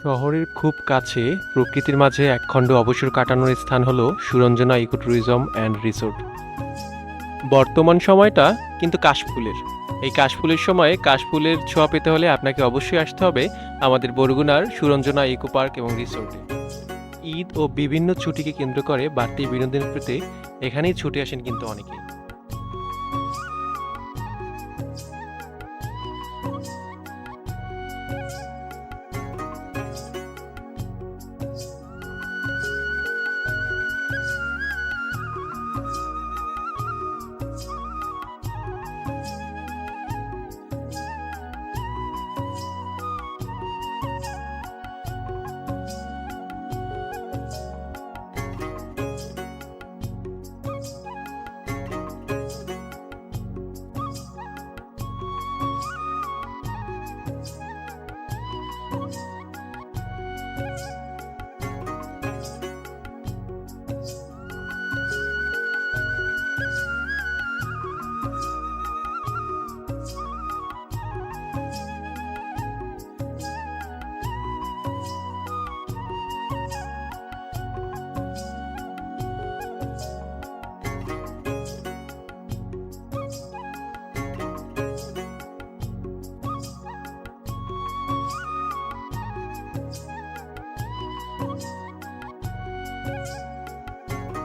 শহরের খুব কাছে প্রকৃতির মাঝে একখণ্ড অবসর কাটানোর স্থান হলো Suranjana eco tourism and resort. বর্তমান সময়টা কিন্তু কাশফুলের। এই কাশফুলের সময়ে কাশফুলের ছোঁয়া পেতে হলে আপনাকে অবশ্যই আসতে হবে আমাদের বরগুনার সুরঞ্জনা ইকো পার্ক এবং রিসোর্টে। ঈদ ও বিভিন্ন ছুটিকে কেন্দ্র করে বাড়তি বিনোদন পেতে এখানেই ছুটে আসেন কিন্তু অনেকেই।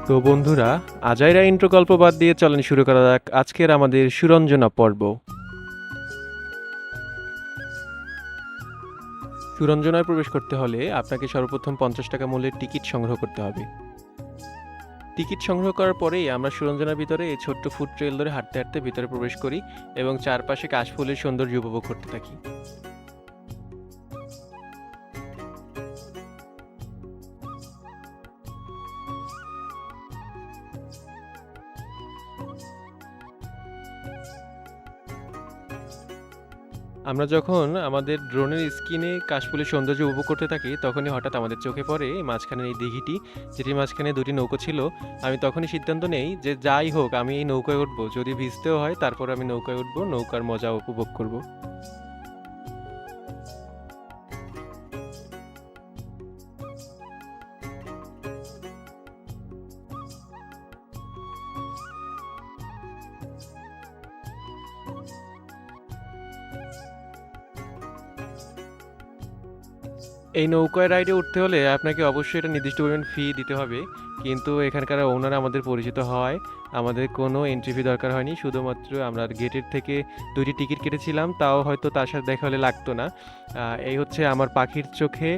তো বন্ধুরা, আজাইরা ইন্ট্রো গল্প বাদ দিয়ে চলেন শুরু করা যাক আজকের আমাদের সুরঞ্জনা পর্ব। সুরঞ্জনায় প্রবেশ করতে হলে আপনাকে সর্বপ্রথম 50 টাকা মূল্যের টিকিট সংগ্রহ করতে হবে। টিকিট সংগ্রহ করার পরেই আমরা সুরঞ্জনার ভিতরে এই ছোট্ট ফুড ট্রেল ধরে হাঁটতে হাঁটতে ভিতরে প্রবেশ করি এবং চারপাশে কাশফুলের সৌন্দর্য উপভোগ করতে থাকি। আমরা যখন আমাদের ড্রোনের স্ক্রিনে কাশফুলের সৌন্দর্য উপভোগ করতে থাকি তখনই হঠাৎ আমাদের চোখে পড়ে মাঝখানের এই দিঘিটি, যেটির মাঝখানে দুটি নৌকো ছিল। আমি তখনই সিদ্ধান্ত নেই যে যাই হোক আমি এই নৌকায় উঠবো, যদি ভিজতেও হয় তারপর আমি নৌকায় উঠবো, নৌকার মজা উপভোগ করব। এই নৌকায় রাইডে উঠতে হলে আপনাকে অবশ্যই একটা নির্দিষ্ট পরিমাণ ফি দিতে হবে, কিন্তু এখানকার ওনার আমাদের পরিচিত হওয়ায় আমাদের কোনো এন্ট্রি ফি দরকার হয়নি। শুধুমাত্র আমরা গেটের থেকে দুইটি টিকিট কেটেছিলাম, তাও হয়তো তার সাথে দেখা হলে লাগতো না। এই হচ্ছে আমার পাখির চোখে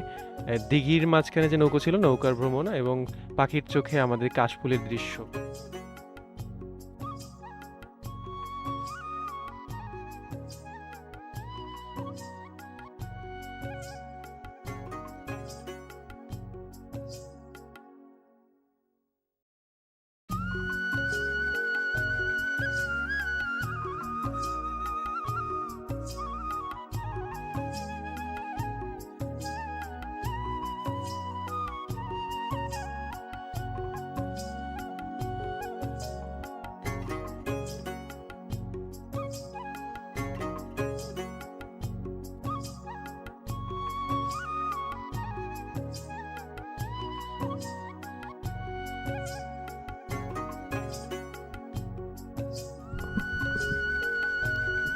দিঘির মাঝখানে যে নৌকো ছিল নৌকার ভ্রমণ, এবং পাখির চোখে আমাদের কাশফুলের দৃশ্য।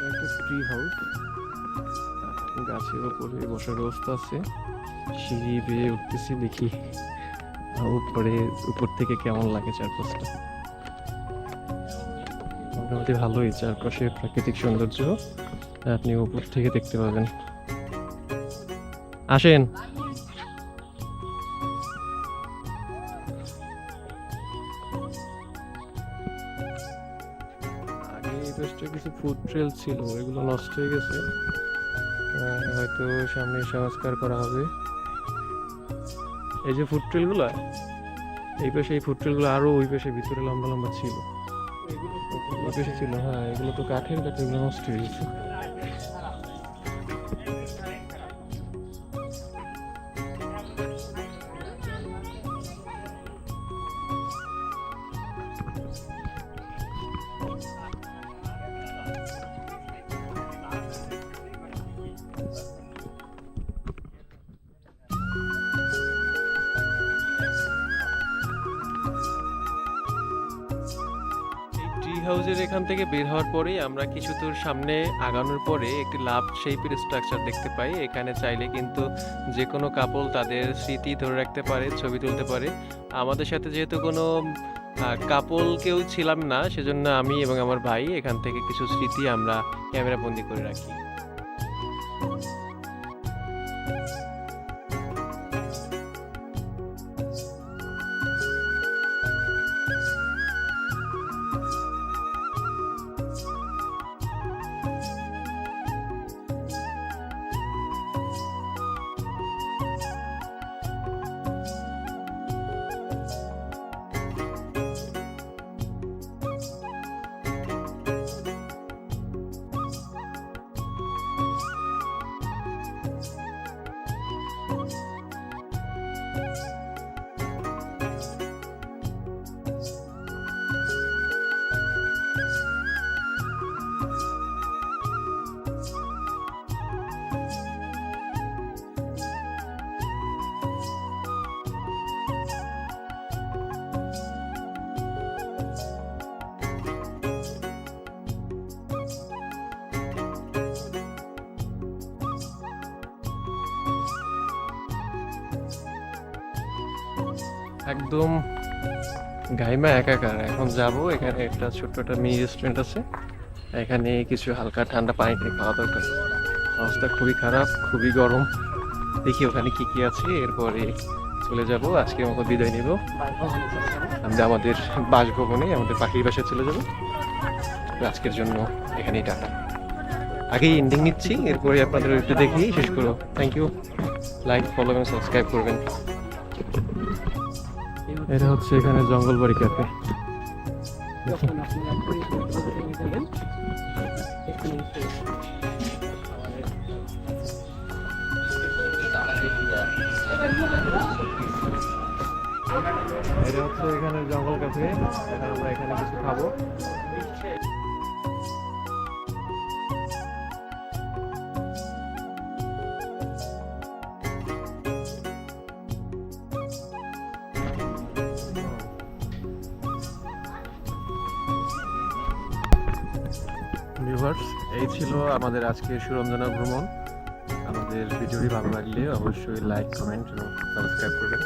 এটা একটা ট্রি হাউস, গাছের উপরে বসার ব্যবস্থা আছে। সিঁড়ি বেয়ে উঠতেছি, দেখি উপরে উপর থেকে কেমন লাগে চারপাশটা। মোটামুটি ভালোই, চারপাশে প্রাকৃতিক সৌন্দর্য আপনি উপর থেকে দেখতে পাবেন। আসেন। আগে এই পাশটা কিছু ফুড ট্রেল ছিল, এগুলো নষ্ট হয়ে গেছে। হয়তো সামনে সংস্কার করা হবে। এই যে ফুড ট্রেলগুলো, এই পাশে এই ফুড ট্রেলগুলো আরো ওই পাশে ভিতরে লম্বা লম্বা ছিল। ওই পাশে ছিল, হ্যাঁ এগুলো তো কাঠের, এগুলো নষ্ট হয়ে গেছে। হাউসের এখান থেকে বের হওয়ার পরেই আমরা কিছু দূর সামনে আগানোর পরে একটি লাভ শেপের স্ট্রাকচার দেখতে পাই। এখানে চাইলে কিন্তু যে কোনো কাপল তাদের স্মৃতি ধরে রাখতে পারে, ছবি তুলতে পারে। আমাদের সাথে যেহেতু কোনো কাপল কেউ ছিলাম না, সেজন্য আমি এবং আমার ভাই এখান থেকে কিছু স্মৃতি আমরা ক্যামেরা বন্দি করে রাখি। একদম গাইমা একাকার। এখন যাব, এখানে একটা ছোট্ট একটা মিনি রেস্টুরেন্ট আছে, এখানে কিছু হালকা ঠান্ডা পানি টানি খাওয়া দরকার। অবস্থা খুবই খারাপ, খুবই গরম। দেখি ওখানে কি কি আছে, এরপরে চলে যাব। আজকের মতো বিদায় নিব। আমরা আমাদের বাসভবনে, আমাদের পাখির বাসায় চলে যাব। আজকের জন্য এখানেই টাটা। আগেই এন্ডিং নিচ্ছি, এরপরে আপনাদের একটু দেখেই শেষ করবো। Thank you. লাইক, ফলো এবং সাবস্ক্রাইব করবেন। এটা হচ্ছে এখানে জঙ্গলবাড়ি ক্যাফে। এটা হচ্ছে এখানে জঙ্গল ক্যাফে, এখন আমরা এখানে কিছু খাবো। ভিউয়ার্স, এই ছিল আমাদের আজকের সুরঞ্জনা ভ্রমণ। আমাদের ভিডিওটি ভালো লাগলে অবশ্যই লাইক, কমেন্ট এবং সাবস্ক্রাইব করবেন।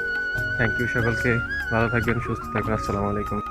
থ্যাংক ইউ সকলকে। ভালো থাকবেন, সুস্থ থাকবেন। আসসালামু আলাইকুম।